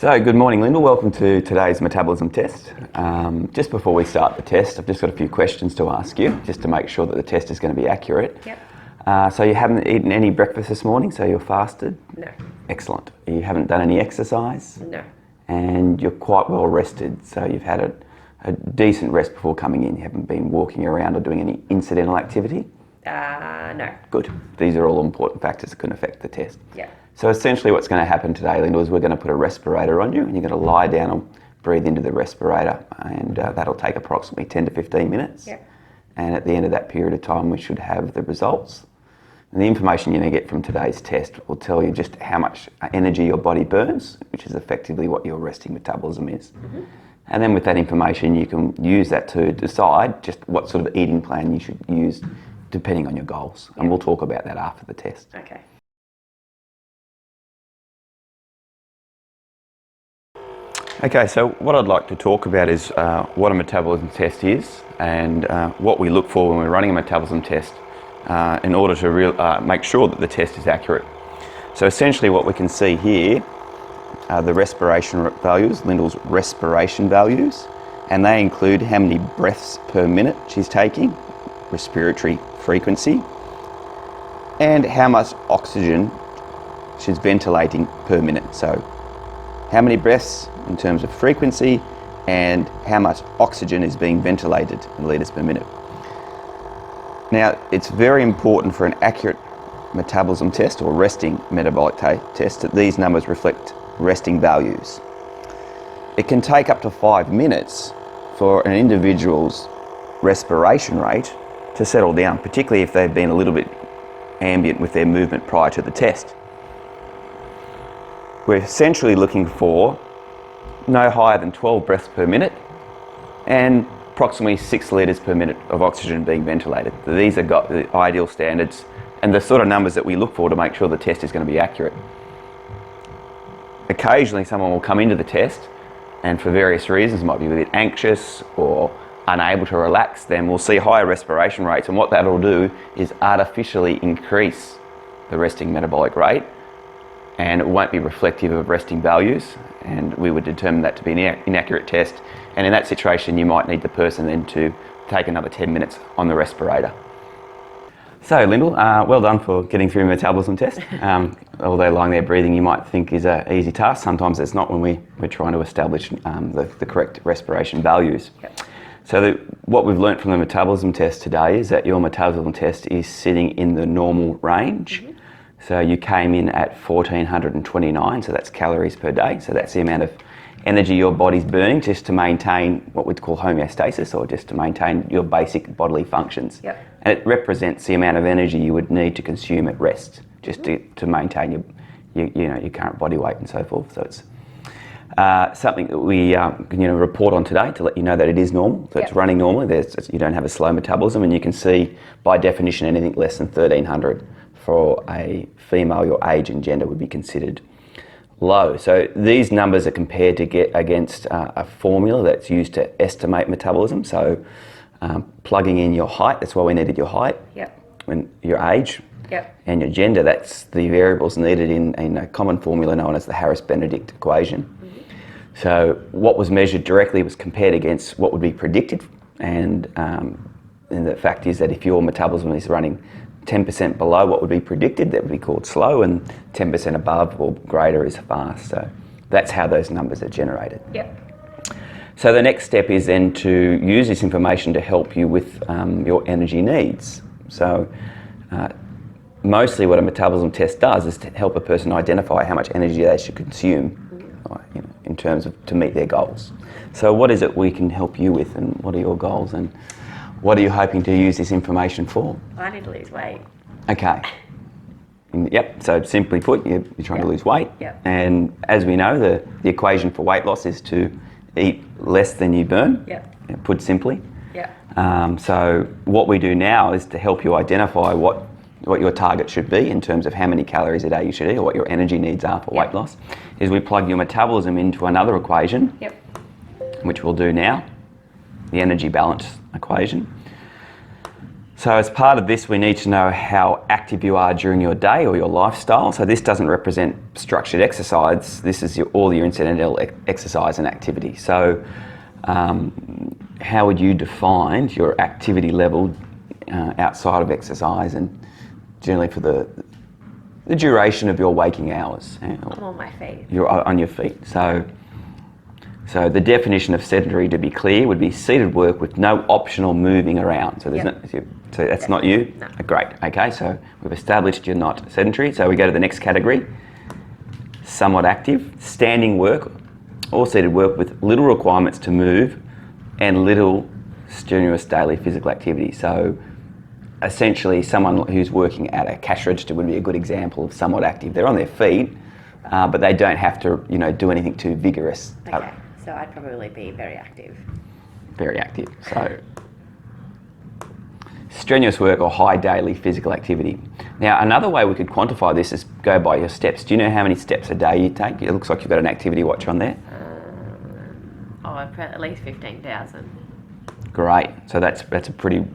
So, good morning, Linda. Welcome to today's metabolism test. Just before we start the test, I've just got a few questions to ask you, just to make sure that the test is going to be accurate. Yep. So you haven't eaten any breakfast this morning, so you're fasted? No. Excellent. You haven't done any exercise? No. And you're quite well rested, so you've had a decent rest before coming in. You haven't been walking around or doing any incidental activity? No. Good. These are all important factors that can affect the test. Yeah. So essentially what's going to happen today, Linda, is we're going to put a respirator on you and you're going to lie down and breathe into the respirator, and that'll take approximately 10 to 15 minutes. Yeah. And at the end of that period of time we should have the results. And the information you're going to get from today's test will tell you just how much energy your body burns, which is effectively what your resting metabolism is. Mm-hmm. And then with that information you can use that to decide just what sort of eating plan you should use depending on your goals. Yeah. And we'll talk about that after the test. Okay. Okay, so what I'd like to talk about is what a metabolism test is and what we look for when we're running a metabolism test in order to make sure that the test is accurate. So essentially what we can see here are the respiration values, Lyndall's respiration values, and they include how many breaths per minute she's taking, respiratory frequency, and how much oxygen she's ventilating per minute. So how many breaths in terms of frequency and how much oxygen is being ventilated in litres per minute. Now, it's very important for an accurate metabolism test or resting metabolic test that these numbers reflect resting values. It can take up to 5 minutes for an individual's respiration rate to settle down, particularly if they've been a little bit ambient with their movement prior to the test. We're essentially looking for no higher than 12 breaths per minute and approximately 6 litres per minute of oxygen being ventilated. These are the ideal standards and the sort of numbers that we look for to make sure the test is going to be accurate. Occasionally someone will come into the test and for various reasons, might be a bit anxious or unable to relax, then we'll see higher respiration rates, and what that'll do is artificially increase the resting metabolic rate, and it won't be reflective of resting values, and we would determine that to be an inaccurate test, and in that situation you might need the person then to take another 10 minutes on the respirator. So Lyndall, well done for getting through a metabolism test. Although lying there breathing you might think is an easy task, sometimes it's not when we're trying to establish the correct respiration values. Yep. So what we've learnt from the metabolism test today is that your metabolism test is sitting in the normal range. Mm-hmm. So you came in at 1429, so that's calories per day. So that's the amount of energy your body's burning just to maintain what we'd call homeostasis, or just to maintain your basic bodily functions. Yep. And it represents the amount of energy you would need to consume at rest, just to maintain your current body weight and so forth. So it's something that we report on today to let you know that it is normal, so it's running normally. You don't have a slow metabolism, and you can see by definition anything less than 1300 for a female, your age and gender would be considered low. So these numbers are compared to get against a formula that's used to estimate metabolism. So plugging in your height, that's why we needed your height, and your age, and your gender, that's the variables needed in a common formula known as the Harris-Benedict equation. Mm-hmm. So what was measured directly was compared against what would be predicted, and the fact is that if your metabolism is running 10% below what would be predicted, that would be called slow, and 10% above or greater is fast. So that's how those numbers are generated. Yep. So the next step is then to use this information to help you with your energy needs. So mostly what a metabolism test does is to help a person identify how much energy they should consume in terms of to meet their goals. So what is it we can help you with, and what are your goals, and what are you hoping to use this information for? I need to lose weight. Okay. Yep, so simply put, you're trying to lose weight. Yep. And as we know, the equation for weight loss is to eat less than you burn, put simply. Yep. So what we do now is to help you identify what your target should be in terms of how many calories a day you should eat, or what your energy needs are for weight loss, is we plug your metabolism into another equation, which we'll do now, the energy balance equation. So as part of this, we need to know how active you are during your day or your lifestyle. So this doesn't represent structured exercise. This is all your incidental exercise and activity. So how would you define your activity level outside of exercise and generally for the duration of your waking hours? I'm on my feet. You're on your feet. So the definition of sedentary, to be clear, would be seated work with no optional moving around. So there's so that's not you? No. Great. Okay, so we've established you're not sedentary. So we go to the next category. Somewhat active, standing work or seated work with little requirements to move and little strenuous daily physical activity. So essentially someone who's working at a cash register would be a good example of somewhat active. They're on their feet, but they don't have to, do anything too vigorous. Okay, so I'd probably be very active. Very active. So strenuous work or high daily physical activity. Now, another way we could quantify this is go by your steps. Do you know how many steps a day you take? It looks like you've got an activity watch on there. At least 15,000. Great. So that's a pretty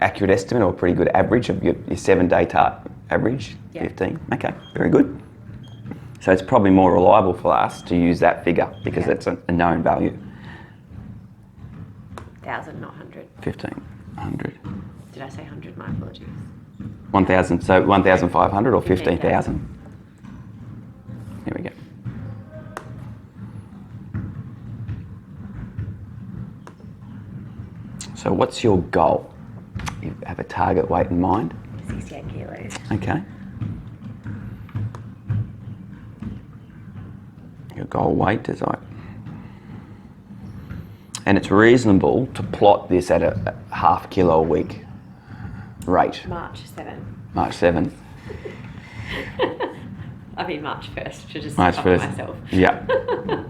accurate estimate or a pretty good average of your 7-day average, Yeah. 15. Okay, very good. So it's probably more reliable for us to use that figure because that's a known value. 1,000, not 100. 1,500. Did I say 100? My apologies. 1,000, so 1,500 or 15,000? Here we go. So what's your goal? You have a target weight in mind? 68 kilos. Okay. Your goal weight is like... And it's reasonable to plot this at a half kilo a week rate. March 7. March 7th. I mean March 1st, to just March cover 1st. myself. Yeah.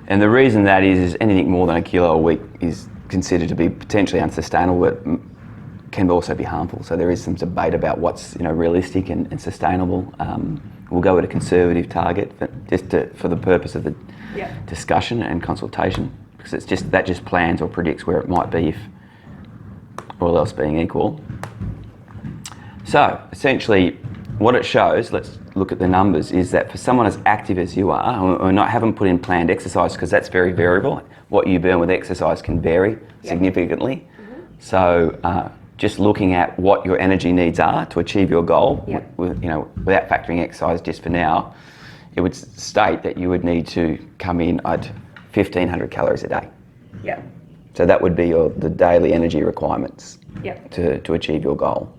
And the reason that is anything more than a kilo a week is considered to be potentially unsustainable, but can also be harmful. So there is some debate about what's realistic and sustainable. We'll go with a conservative target, but for the purpose of the discussion and consultation, because that just plans or predicts where it might be if all else being equal. So essentially, what it shows, let's look at the numbers, is that for someone as active as you are, or haven't put in planned exercise, because that's very variable. What you burn with exercise can vary significantly. Mm-hmm. So just looking at what your energy needs are to achieve your goal, without factoring exercise just for now, it would state that you would need to come in at 1,500 calories a day. Yeah. So that would be the daily energy requirements Yeah. to achieve your goal.